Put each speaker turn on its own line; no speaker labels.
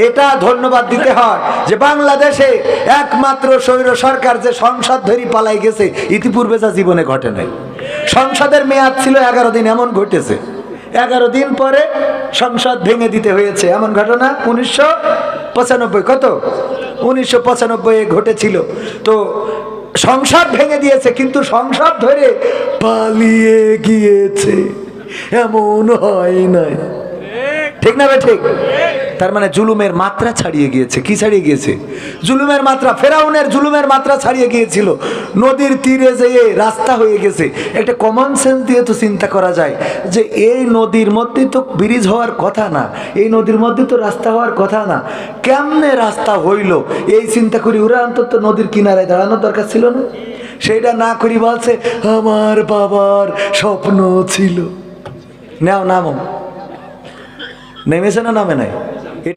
এটা ধন্যবাদ দিতে হয় যে বাংলাদেশে একমাত্র স্বৈর সরকার যে সংসদ ধরি পালাই গেছে, ইতিপূর্বে যা জীবনে ঘটে নাই। সংসদের মেয়াদ ছিল 11 দিন, এমন ঘটেছে 11 দিন পরে সংসদ ভেঙে দিতে হয়েছে, এমন ঘটনা 1995 কত 1995 ঘটেছিল। তো সংসদ ভেঙে দিয়েছে, কিন্তু সংসদ ধরে পালিয়ে গিয়েছে এমন হয় নাই, ঠিক না ভাই? ঠিক। তার মানে জুলুমের মাত্রা ছাড়িয়ে গিয়েছে। কি ছাড়িয়ে গিয়েছে? জুলুমের মাত্রা। ফেরাউনের জুলুমের মাত্রা ছাড়িয়ে গিয়েছিল। নদীর তীরে যেয়ে রাস্তা হয়ে গেছে। একটা কমন সেন্স দিয়ে তো চিন্তা করা যায় যে এই নদীর মধ্যে তো ব্রিজ হওয়ার কথা না, এই নদীর মধ্যে তো রাস্তা হওয়ার কথা না, কেমনে রাস্তা হইল? এই চিন্তা করি ওরা অন্তত নদীর কিনারায় দাঁড়ানোর দরকার ছিল না। সেইটা না করি বলছে আমার বাবার স্বপ্ন ছিল। নাও নামো, নেমেছে না নামে নাই?